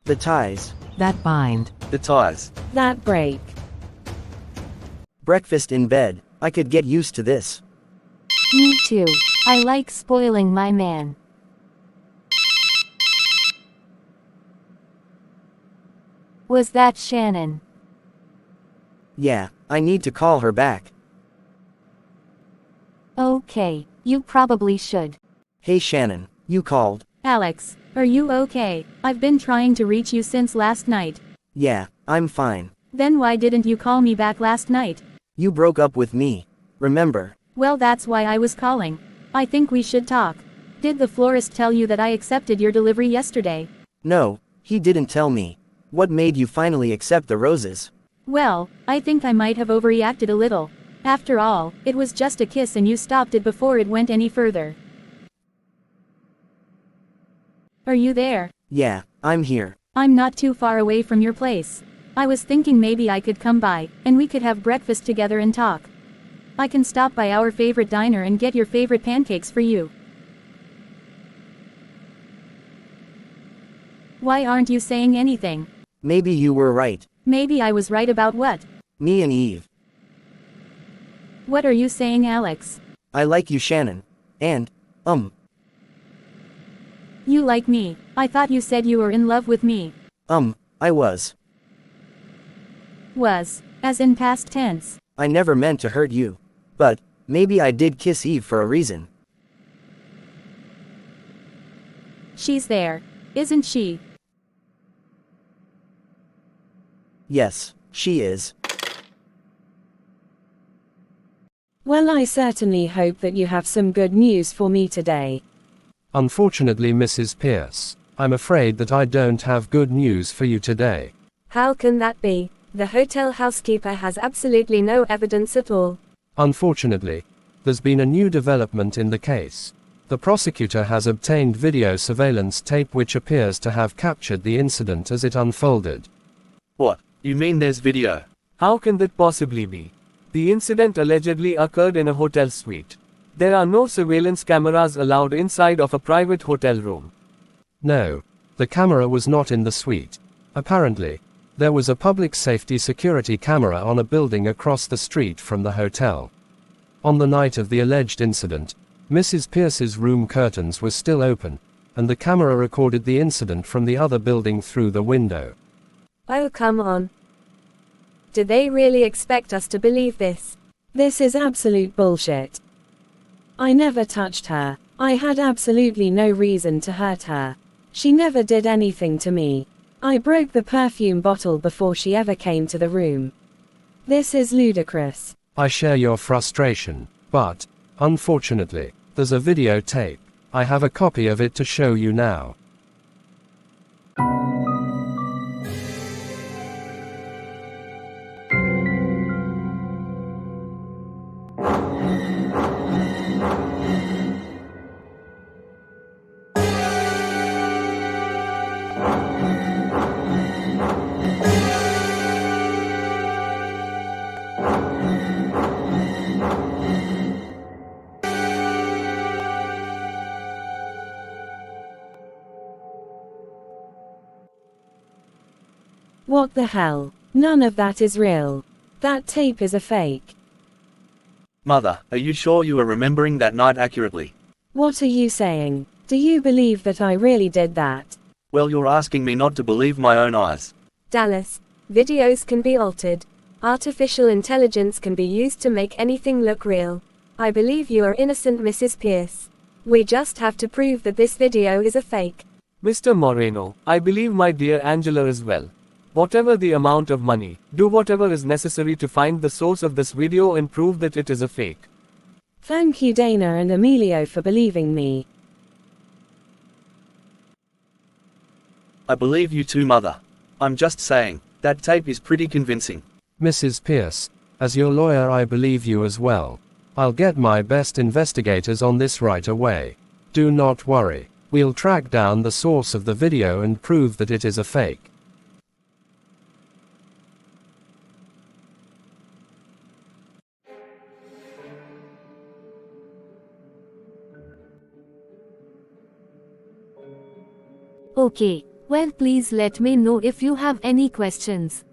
The ties. that bind. The ties. that break. Breakfast in bed. I could get used to this. Me too. I like spoiling my man. Was that Shannon? Yeah, I need to call her back. Okay, you probably should. Hey Shannon, you called? Alex, are you okay? I've been trying to reach you since last night. Yeah, I'm fine. Then why didn't you call me back last night? You broke up with me. Remember? Well, that's why I was calling. I think we should talk. Did the florist tell you that I accepted your delivery yesterday? No, he didn't tell me. What made you finally accept the roses? Well, I think I might have overreacted a little. After all, it was just a kiss and you stopped it before it went any further. Are you there? Yeah, I'm here. I'm not too far away from your place. I was thinking maybe I could come by, and we could have breakfast together and talk. I can stop by our favorite diner and get your favorite pancakes for you. Why aren't you saying anything? Maybe you were right. Maybe I was right about what? Me and Eve. What are you saying, Alex? I like you, Shannon. And, You like me. I thought you said you were in love with me. I was. Was, as in past tense. I never meant to hurt you. But, maybe I did kiss Eve for a reason. She's there, isn't she? Yes, she is. Well, I certainly hope that you have some good news for me today. Unfortunately, Mrs. Pierce, I'm afraid that I don't have good news for you today. How can that be? The hotel housekeeper has absolutely no evidence at all. Unfortunately, there's been a new development in the case. The prosecutor has obtained video surveillance tape which appears to have captured the incident as it unfolded. What? You mean there's video? How can that possibly be? The incident allegedly occurred in a hotel suite. There are no surveillance cameras allowed inside of a private hotel room. No, the camera was not in the suite. Apparently, there was a public safety security camera on a building across the street from the hotel. On the night of the alleged incident, Mrs. Pierce's room curtains were still open, and the camera recorded the incident from the other building through the window. Oh, come on. Do they really expect us to believe this? This is absolute bullshit. I never touched her. I had absolutely no reason to hurt her. She never did anything to me. I broke the perfume bottle before she ever came to the room. This is ludicrous. I share your frustration, but, unfortunately, there's a videotape. I have a copy of it to show you now. What the hell? None of that is real. That tape is a fake. Mother, are you sure you are remembering that night accurately? What are you saying? Do you believe that I really did that? Well, you're asking me not to believe my own eyes. Dallas, videos can be altered. Artificial intelligence can be used to make anything look real. I believe you are innocent, Mrs. Pierce. We just have to prove that this video is a fake. Mr. Moreno, I believe my dear Angela as well. Whatever the amount of money, do whatever is necessary to find the source of this video and prove that it is a fake. Thank you, Dana and Emilio, for believing me. I believe you too, Mother. I'm just saying, that tape is pretty convincing. Mrs. Pierce, as your lawyer, I believe you as well. I'll get my best investigators on this right away. Do not worry. We'll track down the source of the video and prove that it is a fake. Okay, Well, please let me know if you have any questions.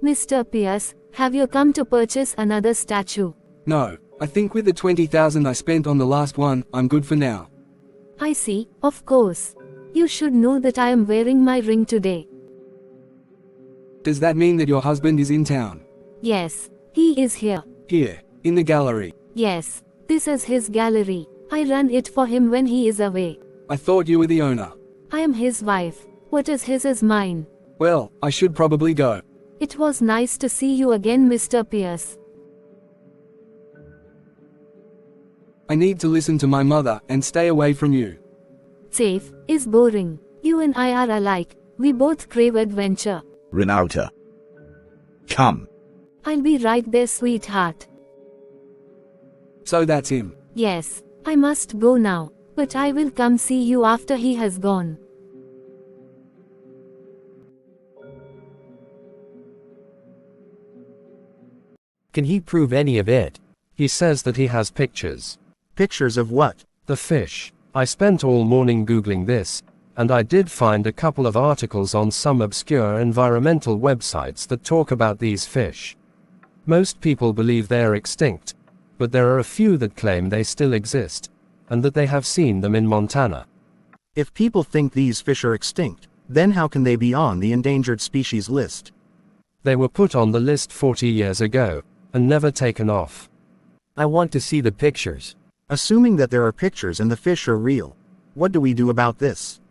Mr. Pierce, have you come to purchase another statue? No, I think with the 20,000 I spent on the last one, I'm good for now. I see, of course. You should know that I am wearing my ring today. Does that mean that your husband is in town? Yes, he is here. Here, in the gallery. Yes, this is his gallery. I run it for him when he is away. I thought you were the owner. I am his wife. What is his is mine. Well, I should probably go. It was nice to see you again, Mr. Pierce. I need to listen to my mother and stay away from you. Safe is boring. You and I are alike. We both crave adventure. Renata. Come. I'll be right there, sweetheart. So that's him. Yes, I must go now, but I will come see you after he has gone. Can he prove any of it? He says that he has pictures. Pictures of what? The fish. I spent all morning Googling this, and I did find a couple of articles on some obscure environmental websites that talk about these fish. Most people believe they're extinct, but there are a few that claim they still exist, and that they have seen them in Montana. If people think these fish are extinct, then how can they be on the endangered species list? They were put on the list 40 years ago, and never taken off. I want to see the pictures. Assuming that there are pictures and the fish are real, what do we do about this?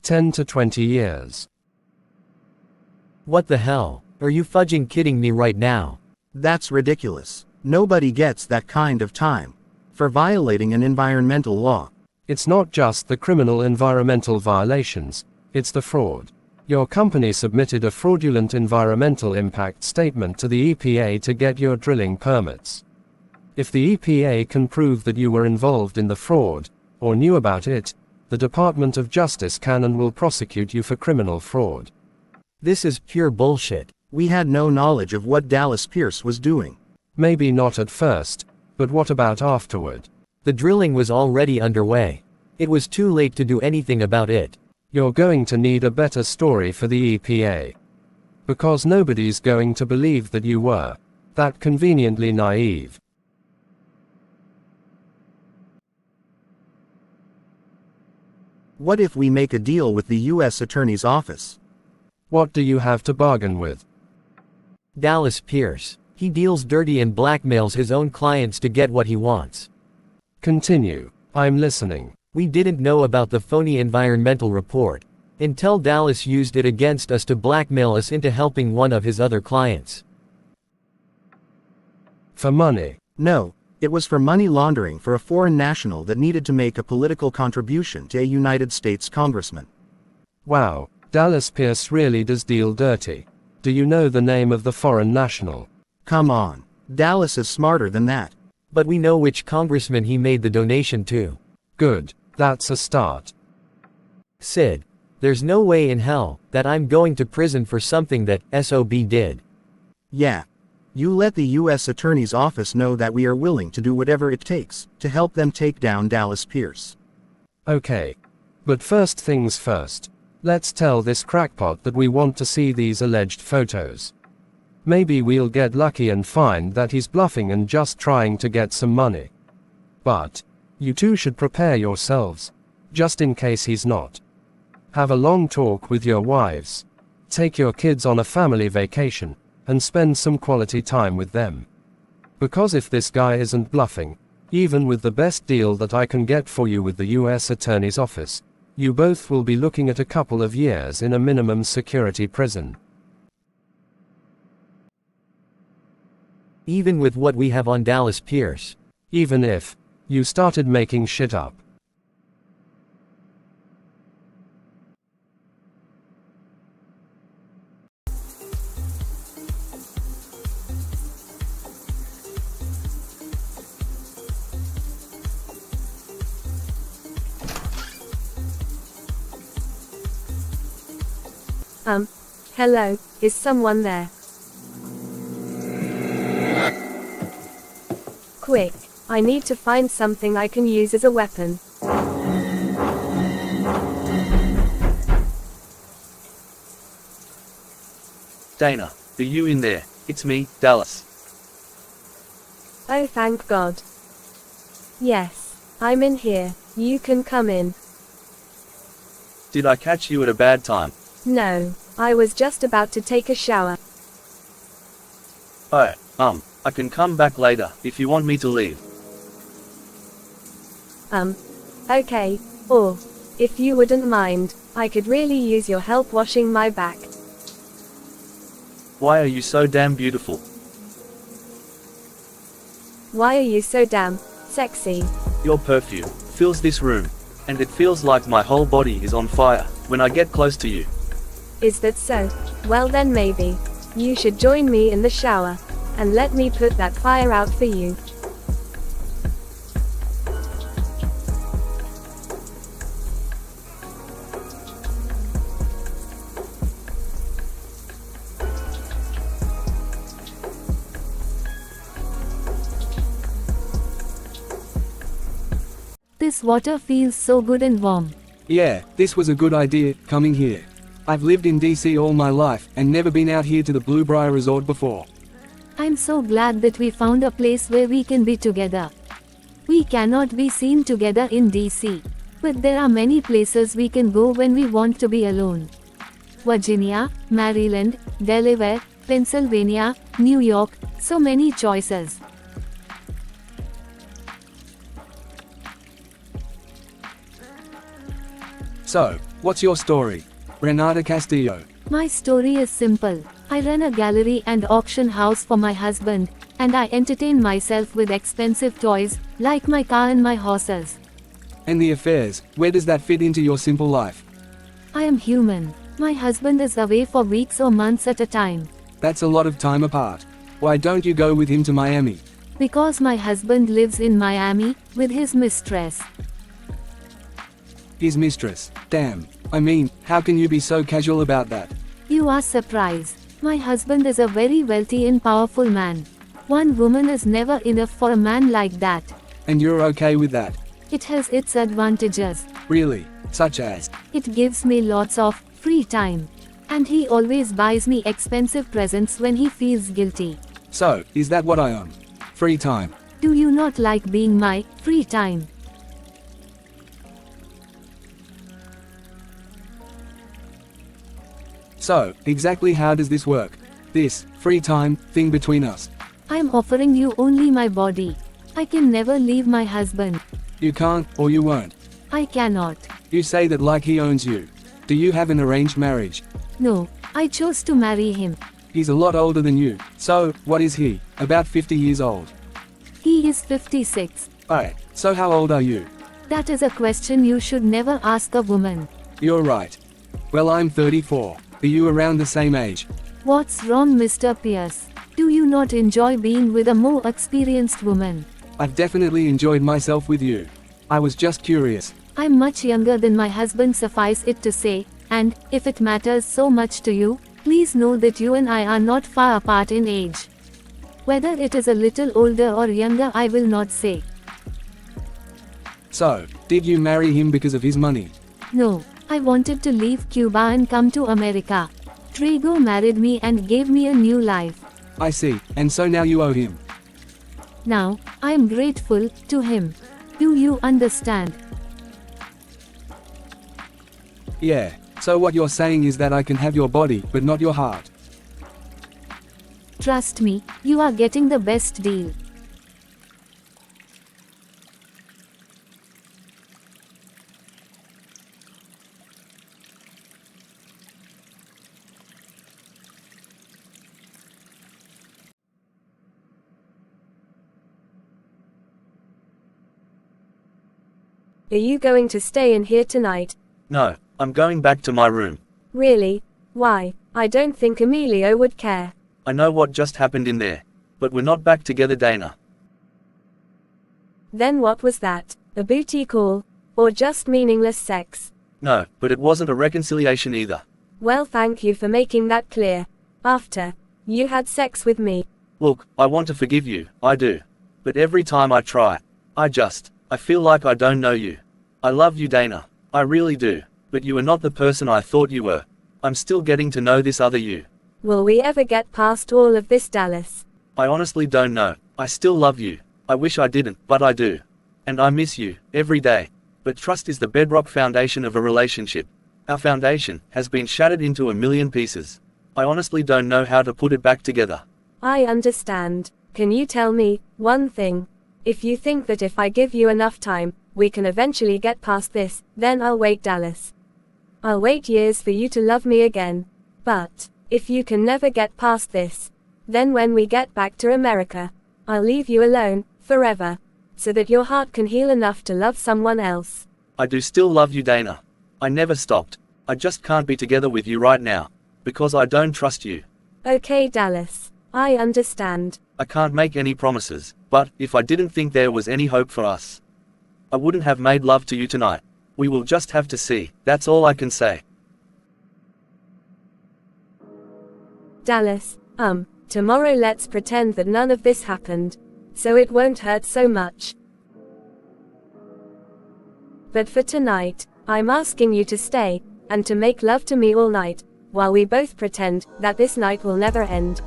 10 to 20 years. What the hell? Are you fudging kidding me right now? That's ridiculous. Nobody gets that kind of time for violating an environmental law. It's not just the criminal environmental violations, it's the fraud. Your company submitted a fraudulent environmental impact statement to the EPA to get your drilling permits. If the EPA can prove that you were involved in the fraud, or knew about it, the Department of Justice can and will prosecute you for criminal fraud. This is pure bullshit. We had no knowledge of what Dallas Pierce was doing. Maybe not at first, but what about afterward? The drilling was already underway. It was too late to do anything about it. You're going to need a better story for the EPA. Because nobody's going to believe that you were that conveniently naive. What if we make a deal with the U.S. Attorney's Office? What do you have to bargain with? Dallas Pierce. He deals dirty and blackmails his own clients to get what he wants. Continue. I'm listening. We didn't know about the phony environmental report until Dallas used it against us to blackmail us into helping one of his other clients. For money? No, it was for money laundering for a foreign national that needed to make a political contribution to a United States congressman. Wow, Dallas Pierce really does deal dirty. Do you know the name of the foreign national? Come on, Dallas is smarter than that. But we know which congressman he made the donation to. Good, that's a start. Sid, there's no way in hell that I'm going to prison for something that SOB did. Yeah. You let the U.S. Attorney's Office know that we are willing to do whatever it takes to help them take down Dallas Pierce. Okay. But first things first. Let's tell this crackpot that we want to see these alleged photos. Maybe we'll get lucky and find that he's bluffing and just trying to get some money. But you two should prepare yourselves, just in case he's not. Have a long talk with your wives. Take your kids on a family vacation, and spend some quality time with them. Because if this guy isn't bluffing, even with the best deal that I can get for you with the U.S. Attorney's Office, you both will be looking at a couple of years in a minimum security prison. Even with what we have on Dallas Pierce. Even if you started making shit up. Hello, is someone there? Quick, I need to find something I can use as a weapon. Dana, are you in there? It's me, Dallas. Oh, thank God. Yes, I'm in here. You can come in. Did I catch you at a bad time? No, I was just about to take a shower. Oh, I can come back later, if you want me to leave. Okay, or, if you wouldn't mind, I could really use your help washing my back. Why are you so damn beautiful? Why are you so damn sexy? Your perfume fills this room, and it feels like my whole body is on fire when I get close to you. Is that so? Well then maybe you should join me in the shower, and let me put that fire out for you. This water feels so good and warm. Yeah, this was a good idea, coming here. I've lived in DC all my life, and never been out here to the Bluebriar Resort before. I'm so glad that we found a place where we can be together. We cannot be seen together in DC. But there are many places we can go when we want to be alone. Virginia, Maryland, Delaware, Pennsylvania, New York, so many choices. So, what's your story? Renata Castillo. My story is simple. I run a gallery and auction house for my husband, and I entertain myself with expensive toys, like my car and my horses. And the affairs, where does that fit into your simple life? I am human. My husband is away for weeks or months at a time. That's a lot of time apart. Why don't you go with him to Miami? Because my husband lives in Miami, with his mistress. His mistress. Damn. I mean, how can you be so casual about that? You are surprised. My husband is a very wealthy and powerful man. One woman is never enough for a man like that. And you're okay with that? It has its advantages. Really? Such as? It gives me lots of free time. And he always buys me expensive presents when he feels guilty. So, is that what I own? Free time. Do you not like being my free time? So, exactly how does this work? This free time thing between us? I am offering you only my body. I can never leave my husband. You can't, or you won't. I cannot. You say that like he owns you. Do you have an arranged marriage? No, I chose to marry him. He's a lot older than you. So, what is he? About 50 years old. He is 56. Alright, so how old are you? That is a question you should never ask a woman. You're right. Well, I'm 34. Are you around the same age? What's wrong, Mr. Pierce? Do you not enjoy being with a more experienced woman? I've definitely enjoyed myself with you. I was just curious. I'm much younger than my husband, suffice it to say, and, if it matters so much to you, please know that you and I are not far apart in age. Whether it is a little older or younger, I will not say. So, did you marry him because of his money? No, I wanted to leave Cuba and come to America. Trigo married me and gave me a new life. I see, and so now you owe him. Now, I am grateful to him. Do you understand? Yeah, so what you're saying is that I can have your body, but not your heart. Trust me, you are getting the best deal. Are you going to stay in here tonight? No, I'm going back to my room. Really? Why? I don't think Emilio would care. I know what just happened in there. But we're not back together, Dana. Then what was that? A booty call? Or just meaningless sex? No, but it wasn't a reconciliation either. Well, thank you for making that clear. After you had sex with me. Look, I want to forgive you, I do. But every time I try, I feel like I don't know you. I love you, Dana. I really do. But you are not the person I thought you were. I'm still getting to know this other you. Will we ever get past all of this, Dallas? I honestly don't know. I still love you. I wish I didn't, but I do. And I miss you, every day. But trust is the bedrock foundation of a relationship. Our foundation has been shattered into a million pieces. I honestly don't know how to put it back together. I understand. Can you tell me one thing? If you think that if I give you enough time, we can eventually get past this, then I'll wait, Dallas. I'll wait years for you to love me again. But if you can never get past this, then when we get back to America, I'll leave you alone, forever, so that your heart can heal enough to love someone else. I do still love you, Dana. I never stopped. I just can't be together with you right now, because I don't trust you. Okay, Dallas. I understand. I can't make any promises, but if I didn't think there was any hope for us, I wouldn't have made love to you tonight. We will just have to see, that's all I can say. Dallas, tomorrow let's pretend that none of this happened, so it won't hurt so much. But for tonight, I'm asking you to stay, and to make love to me all night, while we both pretend that this night will never end.